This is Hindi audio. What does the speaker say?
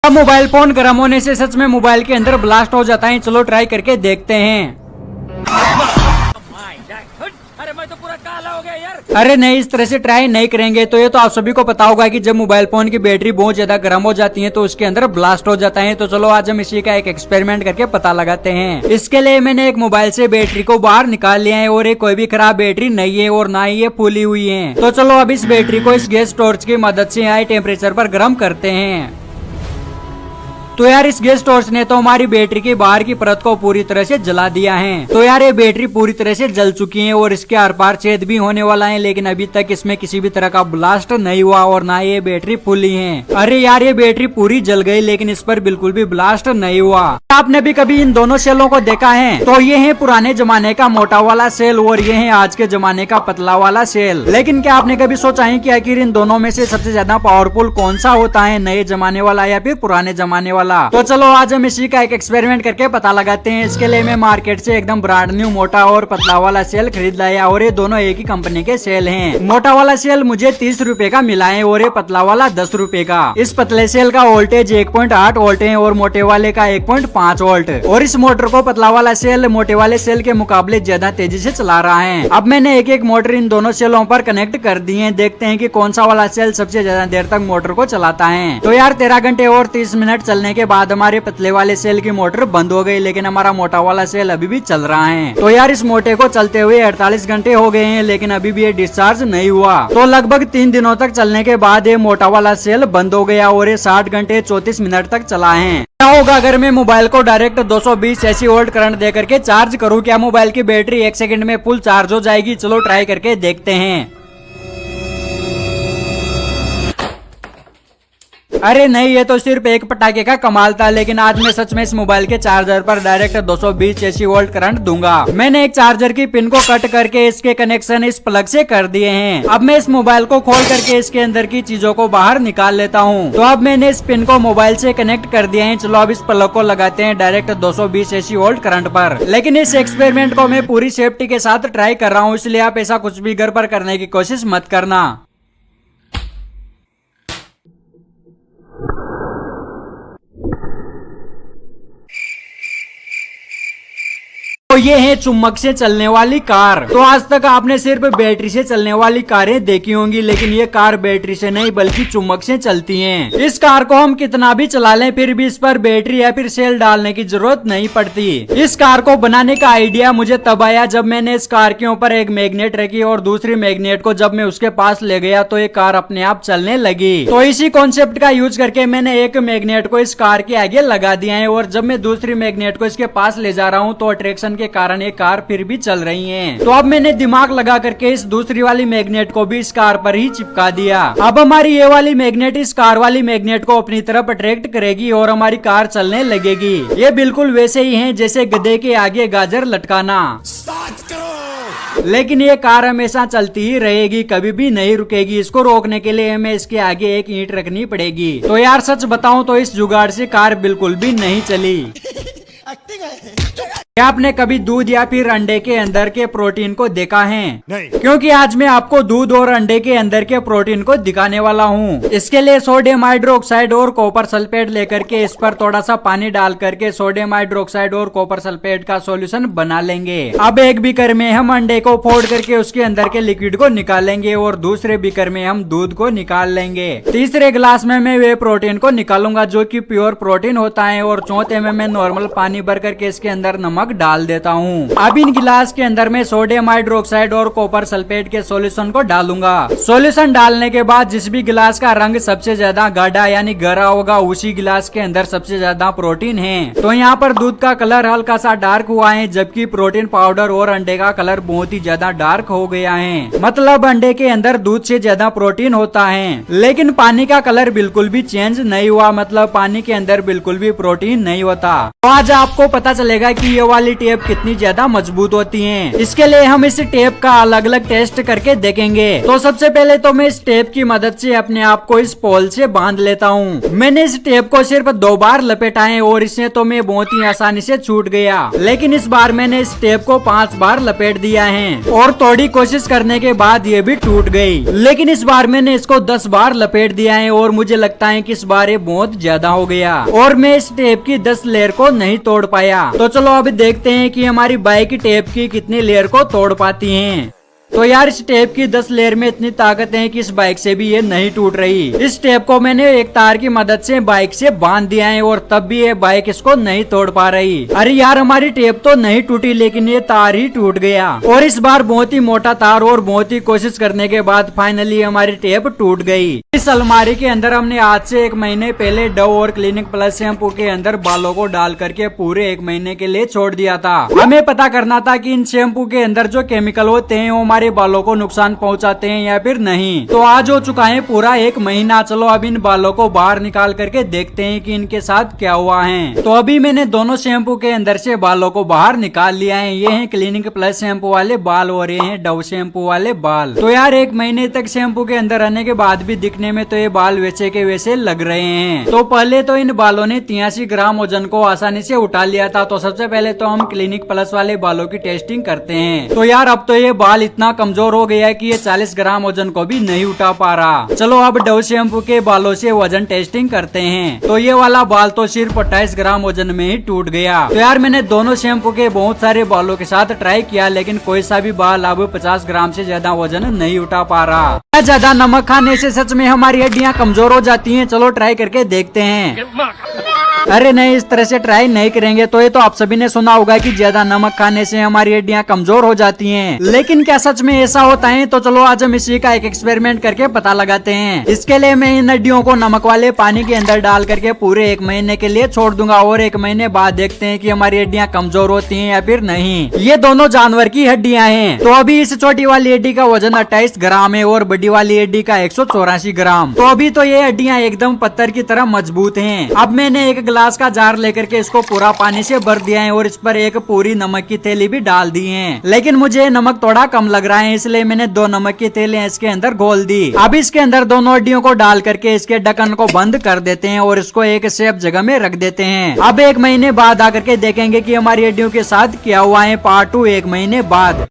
अब मोबाइल फोन गर्म होने से सच में मोबाइल के अंदर ब्लास्ट हो जाता है। चलो ट्राई करके देखते हैं। अरे मैं तो पूरा काला हो गया यार। अरे नहीं, इस तरह से ट्राई नहीं करेंगे तो ये तो आप सभी को पता होगा कि जब मोबाइल फोन की बैटरी बहुत ज्यादा गर्म हो जाती है तो उसके अंदर ब्लास्ट हो जाता है। तो चलो आज हम इसी का एक एक्सपेरिमेंट करके पता लगाते हैं। इसके लिए मैंने एक मोबाइल से बैटरी को बाहर निकाल लिया है और ये कोई भी खराब बैटरी नहीं है और ना ही ये फूली हुई है। तो चलो अब इस बैटरी को इस गैस टॉर्च की मदद से हाई टेम्परेचर पर गर्म करते हैं। तो यार इस गैस टॉर्च ने तो हमारी बैटरी की बाहर की परत को पूरी तरह से जला दिया है। तो यार ये बैटरी पूरी तरह से जल चुकी है और इसके आर पार छेद भी होने वाला है, लेकिन अभी तक इसमें किसी भी तरह का ब्लास्ट नहीं हुआ और ना ये बैटरी फूली है। अरे यार ये बैटरी पूरी जल गई लेकिन इस पर बिल्कुल भी ब्लास्ट नहीं हुआ। आपने भी कभी इन दोनों सेलों को देखा है? तो ये है पुराने जमाने का मोटा वाला सेल और ये है आज के जमाने का पतला वाला सेल। लेकिन क्या आपने कभी सोचा है कि आखिर इन दोनों में से सबसे ज्यादा पावरफुल कौन सा होता है, नए जमाने वाला या फिर पुराने जमाने वाला? तो चलो आज हम इसी का एक एक्सपेरिमेंट करके पता लगाते हैं। इसके लिए मैं मार्केट से एकदम ब्रांड न्यू मोटा और पतला वाला सेल खरीद लाया और ये दोनों एक ही कंपनी के सेल हैं। मोटा वाला सेल मुझे 30 रुपए का मिला है और ये पतला वाला 10 रुपए का। इस पतले सेल का वोल्टेज 1.8 वोल्ट है और मोटे वाले का 1.5 वोल्ट। और इस मोटर को पतला वाला सेल मोटे वाले सेल के मुकाबले ज्यादा तेजी से चला रहा है। अब मैंने एक एक मोटर इन दोनों सेलों पर कनेक्ट कर दी है। देखते हैं कि कौन सा वाला सेल सबसे ज्यादा देर तक मोटर को चलाता है। तो यार 13 घंटे और 30 मिनट चलने के बाद हमारे पतले वाले सेल की मोटर बंद हो गई, लेकिन हमारा मोटा वाला सेल अभी भी चल रहा है। तो यार इस मोटे को चलते हुए 48 घंटे हो गए हैं, लेकिन अभी भी ये डिस्चार्ज नहीं हुआ। तो लगभग 3 दिनों तक चलने के बाद ये मोटा वाला सेल बंद हो गया और ये 60 घंटे 34 मिनट तक चला है। क्या होगा अगर मैं मोबाइल को डायरेक्ट 220 एसी वोल्ट करंट दे करके चार्ज करूं? क्या मोबाइल की बैटरी 1 सेकंड में फुल चार्ज हो जाएगी? चलो ट्राई करके देखते हैं। अरे नहीं, ये तो सिर्फ एक पटाखे का कमाल था, लेकिन आज मैं सच में इस मोबाइल के चार्जर पर डायरेक्ट 220 एसी वोल्ट करंट दूंगा। मैंने एक चार्जर की पिन को कट करके इसके कनेक्शन इस प्लग से कर दिए हैं। अब मैं इस मोबाइल को खोल करके इसके अंदर की चीजों को बाहर निकाल लेता हूँ। तो अब मैंने इस पिन को मोबाइल से कनेक्ट कर दिया है। चलो अब इस प्लग को लगाते हैं डायरेक्ट 220 एसी वोल्ट करंट पर। लेकिन इस एक्सपेरिमेंट को मैं पूरी सेफ्टी के साथ ट्राई कर रहा हूँ, इसलिए आप ऐसा कुछ भी घर पर करने की कोशिश मत करना। तो ये है चुम्बक से चलने वाली कार। तो आज तक आपने सिर्फ बैटरी से चलने वाली कारें देखी होंगी, लेकिन ये कार बैटरी से नहीं बल्कि चुम्बक से चलती हैं। इस कार को हम कितना भी चला लें फिर भी इस पर बैटरी या फिर सेल डालने की जरूरत नहीं पड़ती। इस कार को बनाने का आइडिया मुझे तब आया जब मैंने इस कार के ऊपर एक मैग्नेट रखी और दूसरी मैग्नेट को जब मैं उसके पास ले गया तो ये कार अपने आप चलने लगी। तो इसी कॉन्सेप्ट का यूज करके मैंने एक मैग्नेट को इस कार के आगे लगा दिया है और जब मैं दूसरी मैग्नेट को इसके पास ले जा रहा हूँ तो अट्रैक्शन के कारण ये कार फिर भी चल रही है। तो अब मैंने दिमाग लगा करके इस दूसरी वाली मैग्नेट को भी इस कार पर ही चिपका दिया। अब हमारी ये वाली मैग्नेट इस कार वाली मैग्नेट को अपनी तरफ अट्रैक्ट करेगी और हमारी कार चलने लगेगी। ये बिल्कुल वैसे ही है जैसे गधे के आगे गाजर लटकाना। लेकिन ये कार हमेशा चलती ही रहेगी, कभी भी नहीं रुकेगी। इसको रोकने के लिए हमें इसके आगे एक ईंट रखनी पड़ेगी। तो यार सच बताऊं तो इस जुगाड़ से कार बिल्कुल भी नहीं चली। क्या आपने कभी दूध या फिर अंडे के अंदर के प्रोटीन को देखा है? नहीं। क्योंकि आज मैं आपको दूध और अंडे के अंदर के प्रोटीन को दिखाने वाला हूँ। इसके लिए सोडियम हाइड्रोक्साइड और कॉपर सल्फेट लेकर के इस पर थोड़ा सा पानी डाल करके सोडियम हाइड्रोक्साइड और कॉपर सल्फेट का सॉल्यूशन बना लेंगे। अब एक बीकर में हम अंडे को फोड़ करके उसके अंदर के लिक्विड को निकालेंगे और दूसरे बीकर में हम दूध को निकाल लेंगे। तीसरे गिलास में मैं वे प्रोटीन को निकालूंगा जो कि प्योर प्रोटीन होता है और चौथे में मैं नॉर्मल पानी भर करके इसके अंदर नमक डाल देता हूँ। अब इन गिलास के अंदर मैं सोडियम हाइड्रोक्साइड और कॉपर सल्फेट के सॉल्यूशन को डालूंगा। सॉल्यूशन डालने के बाद जिस भी गिलास का रंग सबसे ज्यादा गाढ़ा यानी गहरा होगा उसी गिलास के अंदर सबसे ज्यादा प्रोटीन है। तो यहाँ पर दूध का कलर हल्का सा डार्क हुआ है, जबकि प्रोटीन पाउडर और अंडे का कलर बहुत ही ज्यादा डार्क हो गया है। मतलब अंडे के अंदर दूध से ज्यादा प्रोटीन होता है। लेकिन पानी का कलर बिल्कुल भी चेंज नहीं हुआ, मतलब पानी के अंदर बिल्कुल भी प्रोटीन नहीं होता। तो आज आपको पता चलेगा कि ये वाली टेप कितनी ज्यादा मजबूत होती है। इसके लिए हम इस टेप का अलग अलग टेस्ट करके देखेंगे। तो सबसे पहले तो मैं इस टेप की मदद से अपने आप को इस पोल से बांध लेता हूँ। मैंने इस टेप को सिर्फ 2 बार लपेटा है और इससे तो मैं बहुत ही आसानी से छूट गया, लेकिन इस बार मैंने इस टेप को 5 बार लपेट दिया है और थोड़ी कोशिश करने के बाद ये भी टूट गई। लेकिन इस बार मैंने इसको 10 बार लपेट दिया है और मुझे लगता है कि इस बार ये बहुत ज्यादा हो गया और मैं इस टेप की 10 लेयर को नहीं तोड़ पाया। तो चलो अब देखते हैं कि हमारी बाइक टेप की कितनी लेयर को तोड़ पाती है। तो यार इस टेप की 10 लेयर में इतनी ताकत है कि इस बाइक से भी ये नहीं टूट रही। इस टेप को मैंने एक तार की मदद से बाइक से बांध दिया है और तब भी ये बाइक इसको नहीं तोड़ पा रही। अरे यार हमारी टेप तो नहीं टूटी, लेकिन ये तार ही टूट गया और इस बार बहुत ही मोटा तार और बहुत ही कोशिश करने के बाद फाइनली हमारी टेप टूट गई। इस अलमारी के अंदर हमने आज से 1 महीने पहले डव और क्लिनिक प्लस शैम्पू के अंदर बालों को डाल करके पूरे 1 महीने के लिए छोड़ दिया था। हमें पता करना था कि इन शैम्पू के अंदर जो केमिकल होते हैं वो हमारे बालों को नुकसान पहुंचाते हैं या फिर नहीं। तो आज हो चुका है पूरा 1 महीना। चलो अब इन बालों को बाहर निकाल करके देखते हैं कि इनके साथ क्या हुआ है। तो अभी मैंने दोनों शैम्पू के अंदर से बालों को बाहर निकाल लिया है। ये हैं क्लिनिक प्लस शैम्पू वाले बाल और ये हैं डव शैम्पू वाले बाल। तो यार 1 महीने तक शैम्पू के अंदर रहने के बाद भी दिखने में तो ये बाल वैसे के वैसे लग रहे हैं। तो पहले तो इन बालों ने 83 ग्राम वजन को आसानी से उठा लिया था। तो सबसे पहले तो हम क्लिनिक प्लस वाले बालों की टेस्टिंग करते हैं। तो यार अब तो ये बाल इतना कमजोर हो गया है कि ये 40 ग्राम वजन को भी नहीं उठा पा रहा। चलो अब डव शैम्पू के बालों से वजन टेस्टिंग करते हैं। तो ये वाला बाल तो सिर्फ 28 ग्राम वजन में ही टूट गया। तो यार मैंने दोनों शैम्पू के बहुत सारे बालों के साथ ट्राई किया, लेकिन कोई सा भी बाल अब 50 ग्राम से ज्यादा वजन नहीं उठा पा रहा। ज्यादा नमक खाने से सच में हमारी हड्डियां कमजोर हो जाती हैं। चलो ट्राई करके देखते हैं। अरे नहीं, इस तरह से ट्राई नहीं करेंगे। तो ये तो आप सभी ने सुना होगा कि ज्यादा नमक खाने से हमारी हड्डियां कमजोर हो जाती हैं, लेकिन क्या सच में ऐसा होता है? तो चलो आज हम इसी का एक एक्सपेरिमेंट करके पता लगाते हैं। इसके लिए मैं इन हड्डियों को नमक वाले पानी के अंदर डाल करके पूरे 1 महीने के लिए छोड़ दूंगा और 1 महीने बाद देखते हैं कि हमारी हड्डियां कमजोर होती हैं या फिर नहीं। ये दोनों जानवर की हड्डियां हैं। तो अभी इस छोटी वाली हड्डी का वजन 28 ग्राम है और बड़ी वाली हड्डी का 184 ग्राम। तो अभी तो ये हड्डियां एकदम पत्थर की तरह मजबूत हैं। अब मैंने एक ग्लास का जार लेकर के इसको पूरा पानी से भर दिया है और इस पर एक पूरी नमक की थैली भी डाल दी है। लेकिन मुझे नमक थोड़ा कम लग रहा है, इसलिए मैंने 2 नमक की थैलियां इसके अंदर घोल दी। अब इसके अंदर दोनों हड्डियों को डाल करके इसके ढक्कन को बंद कर देते हैं और इसको एक सेफ जगह में रख देते हैं। अब 1 महीने बाद आकर के देखेंगे कि हमारी हड्डियों के साथ क्या हुआ है। पार्ट 2 1 महीने बाद।